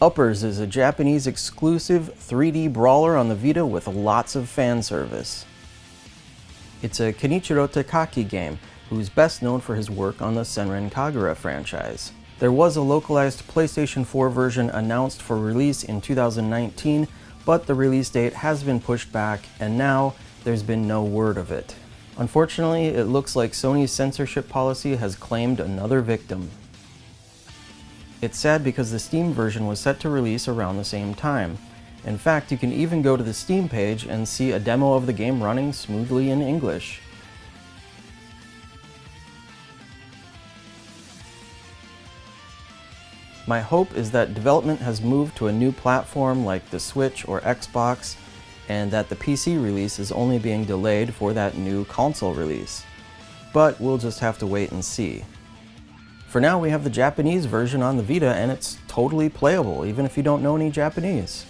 Uppers is a Japanese exclusive 3D brawler on the Vita with lots of fan service. It's a Kenichiro Takaki game, who's best known for his work on the Senran Kagura franchise. There was a localized PlayStation 4 version announced for release in 2019, but the release date has been pushed back, and now there's been no word of it. Unfortunately, it looks like Sony's censorship policy has claimed another victim. It's sad because the Steam version was set to release around the same time. In fact, you can even go to the Steam page and see a demo of the game running smoothly in English. My hope is that development has moved to a new platform like the Switch or Xbox, and that the PC release is only being delayed for that new console release. But we'll just have to wait and see. For now, we have the Japanese version on the Vita, and it's totally playable, even if you don't know any Japanese.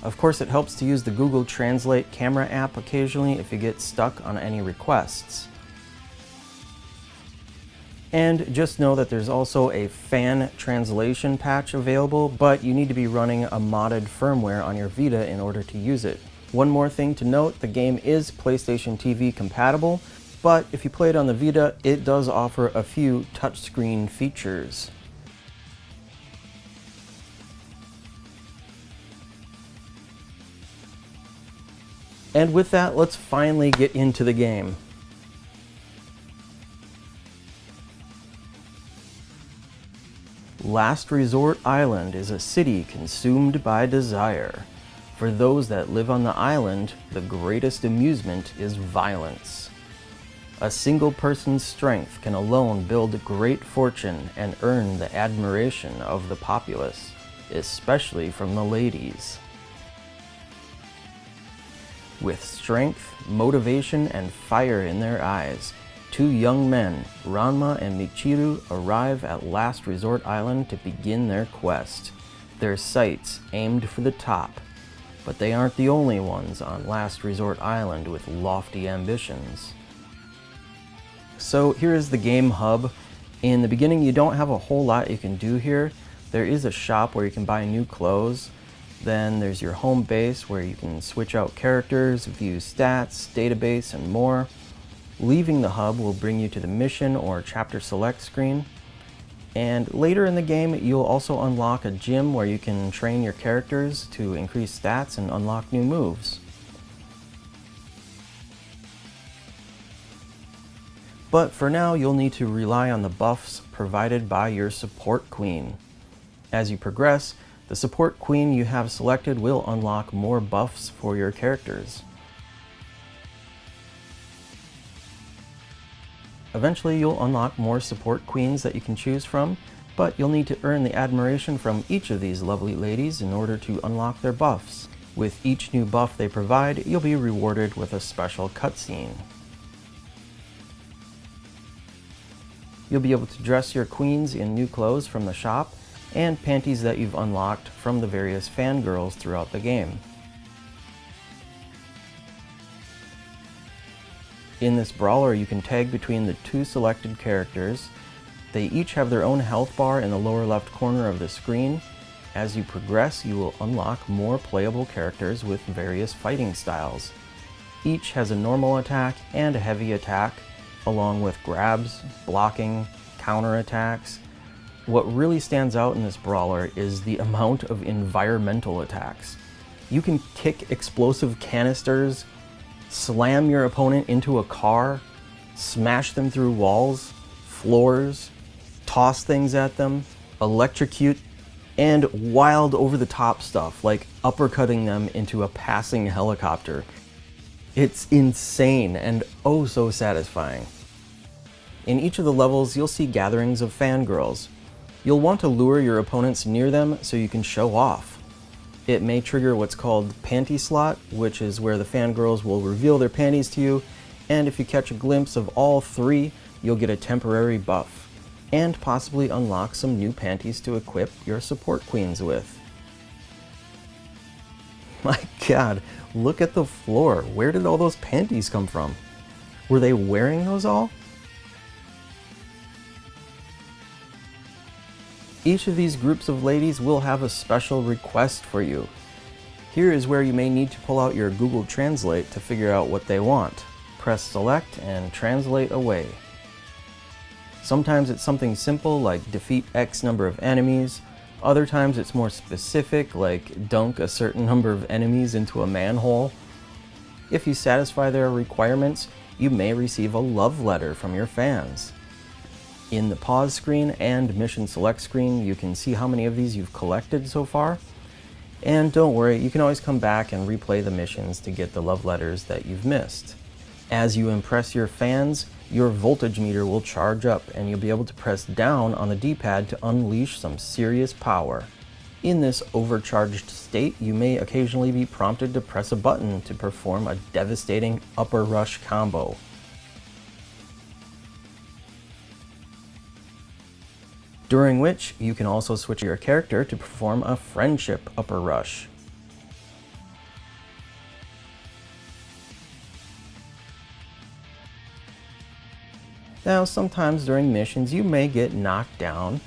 Of course, it helps to use the Google Translate camera app occasionally if you get stuck on any requests. And just know that there's also a fan translation patch available, but you need to be running a modded firmware on your Vita in order to use it. One more thing to note, the game is PlayStation TV compatible, but if you play it on the Vita, it does offer a few touchscreen features. And with that, let's finally get into the game. Last Resort Island is a city consumed by desire. For those that live on the island, the greatest amusement is violence. A single person's strength can alone build great fortune and earn the admiration of the populace, especially from the ladies. With strength, motivation, and fire in their eyes, two young men, Ranma and Michiru, arrive at Last Resort Island to begin their quest. Their sights aimed for the top, but they aren't the only ones on Last Resort Island with lofty ambitions. So here is the game hub. In the beginning, you don't have a whole lot you can do here. There is a shop where you can buy new clothes. Then there's your home base where you can switch out characters, view stats, database, and more. Leaving the hub will bring you to the mission or chapter select screen. And later in the game, you'll also unlock a gym where you can train your characters to increase stats and unlock new moves. But for now, you'll need to rely on the buffs provided by your support queen. As you progress, the support queen you have selected will unlock more buffs for your characters. Eventually, you'll unlock more support queens that you can choose from, but you'll need to earn the admiration from each of these lovely ladies in order to unlock their buffs. With each new buff they provide, you'll be rewarded with a special cutscene. You'll be able to dress your queens in new clothes from the shop and panties that you've unlocked from the various fangirls throughout the game. In this brawler, you can tag between the two selected characters. They each have their own health bar in the lower left corner of the screen. As you progress, you will unlock more playable characters with various fighting styles. Each has a normal attack and a heavy attack, along with grabs, blocking, counter attacks. What really stands out in this brawler is the amount of environmental attacks. You can kick explosive canisters, slam your opponent into a car, smash them through walls, floors, toss things at them, electrocute, and wild over-the-top stuff like uppercutting them into a passing helicopter. It's insane and oh so satisfying. In each of the levels, you'll see gatherings of fangirls. You'll want to lure your opponents near them so you can show off. It may trigger what's called panty slot, which is where the fangirls will reveal their panties to you, and if you catch a glimpse of all three, you'll get a temporary buff, and possibly unlock some new panties to equip your support queens with. My god, look at the floor. Where did all those panties come from? Were they wearing those all? Each of these groups of ladies will have a special request for you. Here is where you may need to pull out your Google Translate to figure out what they want. Press select and translate away. Sometimes it's something simple like defeat X number of enemies. Other times it's more specific like dunk a certain number of enemies into a manhole. If you satisfy their requirements, you may receive a love letter from your fans. In the pause screen and mission select screen, you can see how many of these you've collected so far. And don't worry, you can always come back and replay the missions to get the love letters that you've missed. As you impress your fans, your voltage meter will charge up and you'll be able to press down on the D-pad to unleash some serious power. In this overcharged state, you may occasionally be prompted to press a button to perform a devastating upper rush combo. During which, you can also switch your character to perform a friendship upper rush. Now, sometimes during missions you may get knocked down,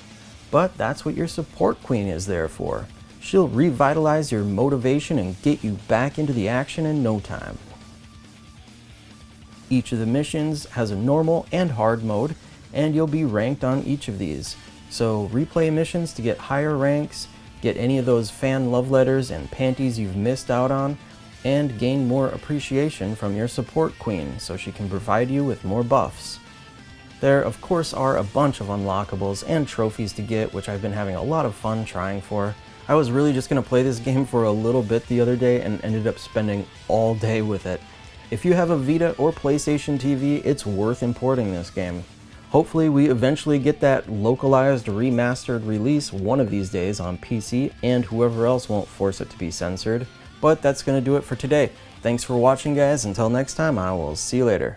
but that's what your support queen is there for. She'll revitalize your motivation and get you back into the action in no time. Each of the missions has a normal and hard mode, and you'll be ranked on each of these. So replay missions to get higher ranks, get any of those fan love letters and panties you've missed out on, and gain more appreciation from your support queen so she can provide you with more buffs. There, of course, are a bunch of unlockables and trophies to get, which I've been having a lot of fun trying for. I was really just going to play this game for a little bit the other day and ended up spending all day with it. If you have a Vita or PlayStation TV, it's worth importing this game. Hopefully we eventually get that localized remastered release one of these days on PC, and whoever else won't force it to be censored. But that's going to do it for today. Thanks for watching, guys. Until next time, I will see you later.